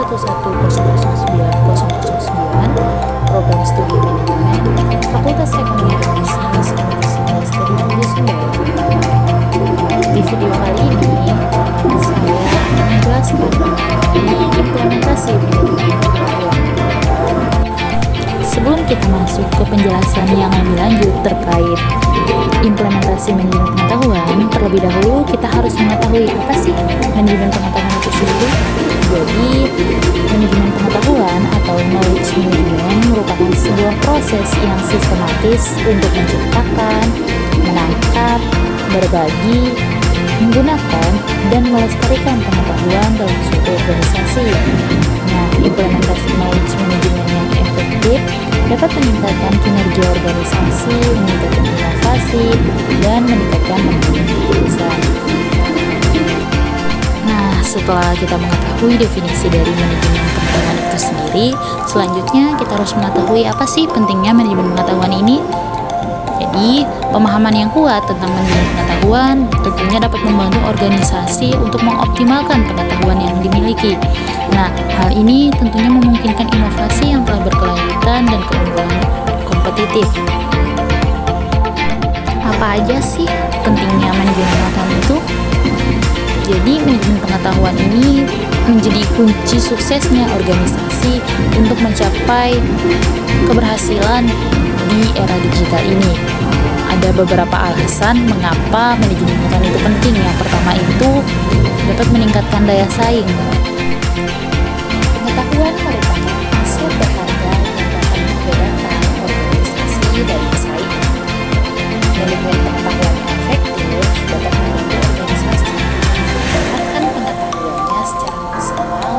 1100909, Program Studi Manajemen, Fakultas Ekonomi dan Bisnis Universitas Trisakti Sumbawa. Di video kali ini, saya akan menjelaskan mengenai implementasi manajemen pengetahuan. Sebelum kita masuk ke penjelasan yang lebih lanjut terkait implementasi manajemen pengetahuan, terlebih dahulu kita harus mengetahui apa sih manajemen pengetahuan itu sendiri. Jadi, manajemen pengetahuan atau knowledge management merupakan sebuah proses yang sistematis untuk menciptakan, menangkap, berbagi, menggunakan, dan melestarikan pengetahuan dalam suatu organisasi. Nah, implementasi knowledge management yang efektif dapat meningkatkan kinerja organisasi, meningkatkan inovasi, dan meningkatkan manajemen keputusan. Nah, setelah kita mengetahui definisi dari manajemen pengetahuan itu sendiri, selanjutnya kita harus mengetahui apa sih pentingnya manajemen pengetahuan ini. Jadi, pemahaman yang kuat tentang manajemen pengetahuan tentunya dapat membantu organisasi untuk mengoptimalkan pengetahuan yang dimiliki. Nah, hal ini tentunya memungkinkan inovasi yang telah berkelanjutan dan keunggulan kompetitif. Apa aja sih pentingnya manajemen pengetahuan itu? Jadi, manajemen pengetahuan ini menjadi kunci suksesnya organisasi untuk mencapai keberhasilan di era digital ini. Ada beberapa alasan mengapa manajemen pengetahuan itu penting. Yang pertama itu dapat meningkatkan daya saing. Pengetahuan merupakan aset berharga yang dapat membedakan organisasi dari pesaing. Manajemen pengetahuan yang efektif dapat membantu organisasi memanfaatkan pengetahuannya secara maksimal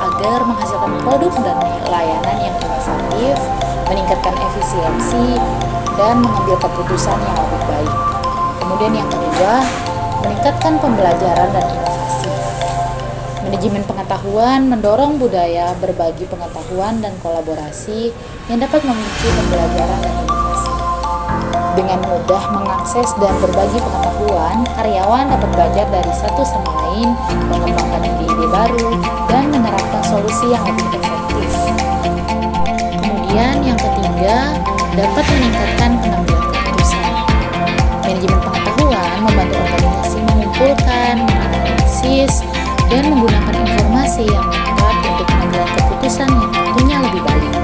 agar menghasilkan produk dan layanan yang inovatif, meningkatkan efisiensi, dan mengambil keputusan yang lebih baik. Kemudian yang kedua, meningkatkan pembelajaran dan inovasi. Manajemen pengetahuan mendorong budaya berbagi pengetahuan dan kolaborasi yang dapat memicu pembelajaran dan inovasi. Dengan mudah mengakses dan berbagi pengetahuan, karyawan dapat belajar dari satu sama lain, mengembangkan ide-ide baru, dan menerapkan solusi yang lebih efektif. Kemudian yang ketiga, dapat meningkatkan pengambilan keputusan. Manajemen pengetahuan membantu organisasi mengumpulkan, menganalisis, dan menggunakan informasi yang lengkap untuk mengambil keputusan yang tentunya lebih baik.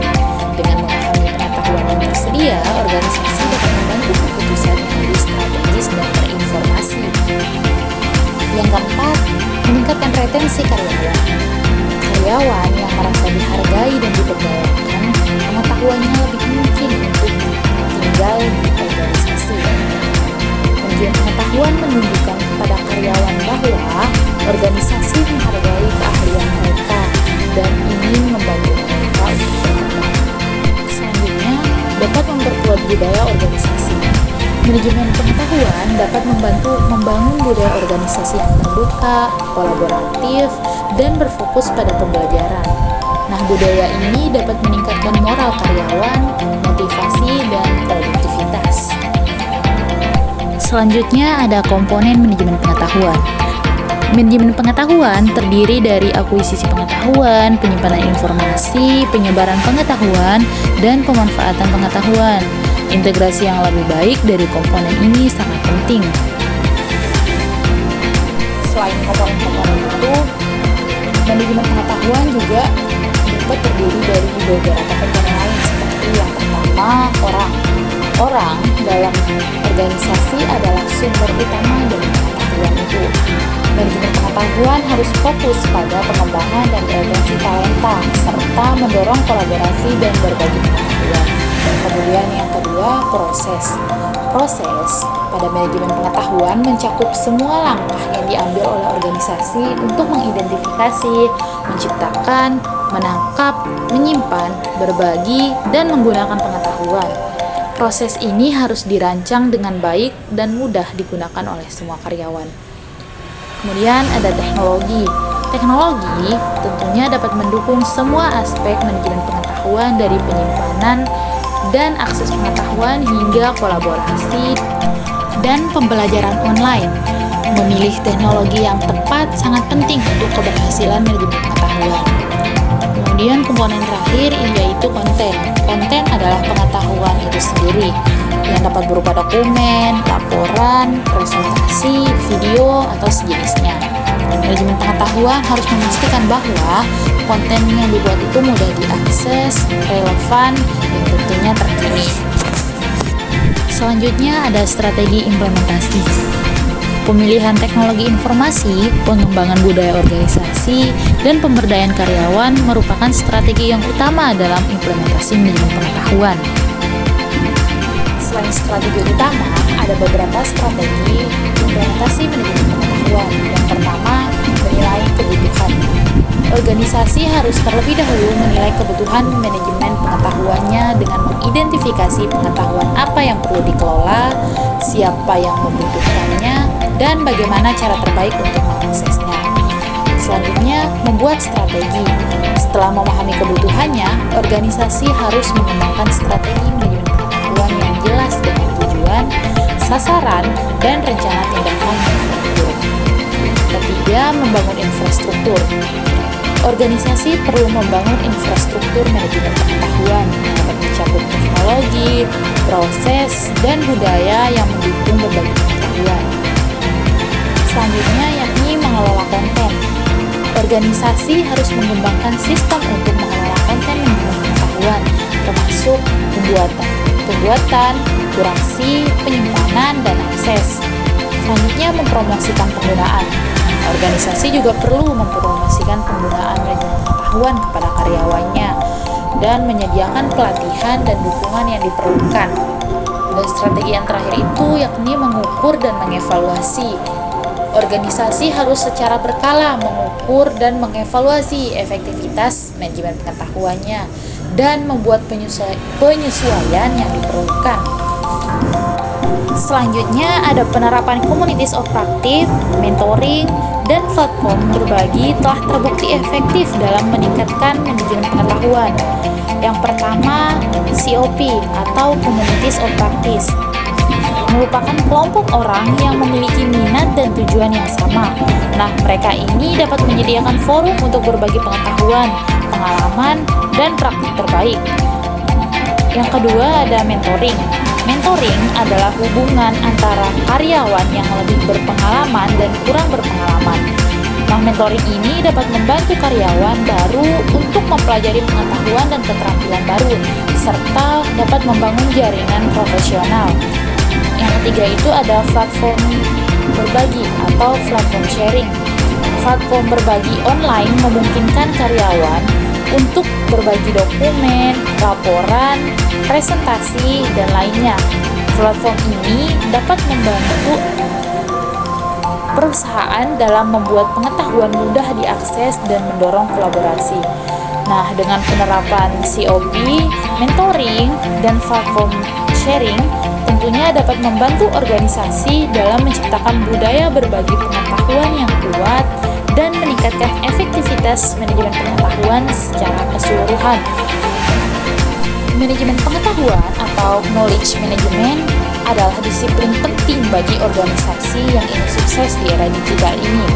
Dengan memahami pengetahuan yang tersedia, organisasi dapat membantu keputusan yang lebih strategis dan terinformasi. Yang keempat, meningkatkan retensi karyawan. Karyawan yang merasa dihargai dan diberdayakan, pengetahuannya lebih mungkin untuk tinggal di organisasi. Ujian pengetahuan menunjukkan kepada karyawan bahwa organisasi menghargai keahlian mereka dan ingin membantu mereka untuk berkembang. Selanjutnya, dapat memperkuat budaya organisasi. Manajemen pengetahuan dapat membantu membangun budaya organisasi yang terbuka, kolaboratif, dan berfokus pada pembelajaran. Nah, budaya ini dapat meningkatkan moral karyawan, motivasi, dan produktivitas. Selanjutnya ada komponen manajemen pengetahuan. Manajemen pengetahuan terdiri dari akuisisi pengetahuan, penyimpanan informasi, penyebaran pengetahuan, dan pemanfaatan pengetahuan. Integrasi yang lebih baik dari komponen ini sangat penting. Selain komponen-komponen itu, manajemen pengetahuan juga dapat terdiri dari beberapa komponen lain seperti yang pertama, orang. Orang dalam organisasi adalah sumber utama dari pengetahuan itu. Manajemen pengetahuan harus fokus pada pengembangan dan retensi talenta serta mendorong kolaborasi dan berbagi pengetahuan. Kemudian yang kedua, proses. Proses pada manajemen pengetahuan mencakup semua langkah yang diambil oleh organisasi untuk mengidentifikasi, menciptakan, menangkap, menyimpan, berbagi, dan menggunakan pengetahuan. Proses ini harus dirancang dengan baik dan mudah digunakan oleh semua karyawan. Kemudian ada teknologi. Teknologi tentunya dapat mendukung semua aspek manajemen pengetahuan dari penyimpanan dan akses pengetahuan hingga kolaborasi dan pembelajaran online. Memilih teknologi yang tepat sangat penting untuk keberhasilan manajemen pengetahuan. Kemudian komponen terakhir yaitu konten. Konten adalah pengetahuan itu sendiri yang dapat berupa dokumen, laporan, presentasi, video, atau sejenisnya. Manajemen pengetahuan harus memastikan bahwa konten yang dibuat itu mudah diakses, relevan, dan tentunya terkini. Selanjutnya ada strategi implementasi. Pemilihan teknologi informasi, pengembangan budaya organisasi, dan pemberdayaan karyawan merupakan strategi yang utama dalam implementasi manajemen pengetahuan. Selain strategi utama, ada beberapa strategi implementasi manajemen pengetahuan. Yang pertama, menilai kebutuhan. Organisasi harus terlebih dahulu menilai kebutuhan manajemen pengetahuannya dengan mengidentifikasi pengetahuan apa yang perlu dikelola, siapa yang membutuhkannya, dan bagaimana cara terbaik untuk mengaksesnya. Selanjutnya, membuat strategi. Setelah memahami kebutuhannya, organisasi harus mengembangkan strategi manajemen pengetahuan yang jelas dengan tujuan, sasaran, dan rencana tindakan yang terukur. Ketiga, membangun infrastruktur. Organisasi perlu membangun infrastruktur manajemen pengetahuan yang dapat mencakup teknologi, proses, dan budaya yang mendukung berbagi pengetahuan. Selanjutnya yakni mengelola konten. Organisasi harus mengembangkan sistem untuk mengelola konten manajemen pengetahuan, termasuk pembuatan, kurasi, penyimpanan, dan akses. Selanjutnya mempromosikan penggunaan. Organisasi juga perlu mempromosikan penggunaan manajemen pengetahuan kepada karyawannya dan menyediakan pelatihan dan dukungan yang diperlukan. Dan strategi yang terakhir itu yakni mengukur dan mengevaluasi. Organisasi harus secara berkala mengukur dan mengevaluasi efektivitas manajemen pengetahuannya dan membuat penyesuaian yang diperlukan. Selanjutnya ada penerapan communities of practice, mentoring, dan platform berbagi telah terbukti efektif dalam meningkatkan manajemen pengetahuan. Yang pertama, COP atau Communities of Practice merupakan kelompok orang yang memiliki minat dan tujuan yang sama. Nah, mereka ini dapat menyediakan forum untuk berbagi pengetahuan, pengalaman, dan praktik terbaik. Yang kedua ada mentoring. Mentoring adalah hubungan antara karyawan yang lebih berpengalaman dan kurang berpengalaman. Nah, mentoring ini dapat membantu karyawan baru untuk mempelajari pengetahuan dan keterampilan baru, serta dapat membangun jaringan profesional. Yang ketiga itu ada platform berbagi atau platform sharing. Platform berbagi online memungkinkan karyawan untuk berbagi dokumen, laporan, presentasi, dan lainnya. Platform ini dapat membantu perusahaan dalam membuat pengetahuan mudah diakses dan mendorong kolaborasi. Nah, dengan penerapan COP, mentoring, dan platform sharing, tentunya dapat membantu organisasi dalam menciptakan budaya berbagi pengetahuan yang kuat dan meningkatkan efektivitas manajemen pengetahuan secara keseluruhan. Manajemen pengetahuan atau knowledge management adalah disiplin penting bagi organisasi yang ingin sukses di era digital ini.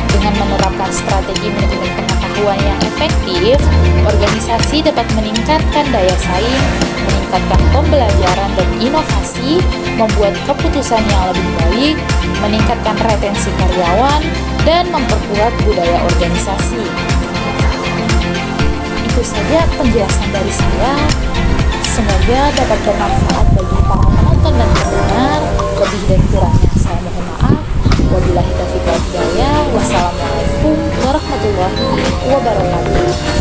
Dengan menerapkan strategi manajemen pengetahuan yang efektif, organisasi dapat meningkatkan daya saing, meningkatkan pembelajaran dan inovasi, membuat keputusan yang lebih baik, meningkatkan retensi karyawan, dan memperkuat budaya organisasi. Itu saja penjelasan dari saya. Semoga dapat bermanfaat bagi para penonton dan pendengar. Lebih dan kurangnya saya mohon maaf. Wabillahi taufiq wal hidayah. Wassalamualaikum warahmatullahi wabarakatuh.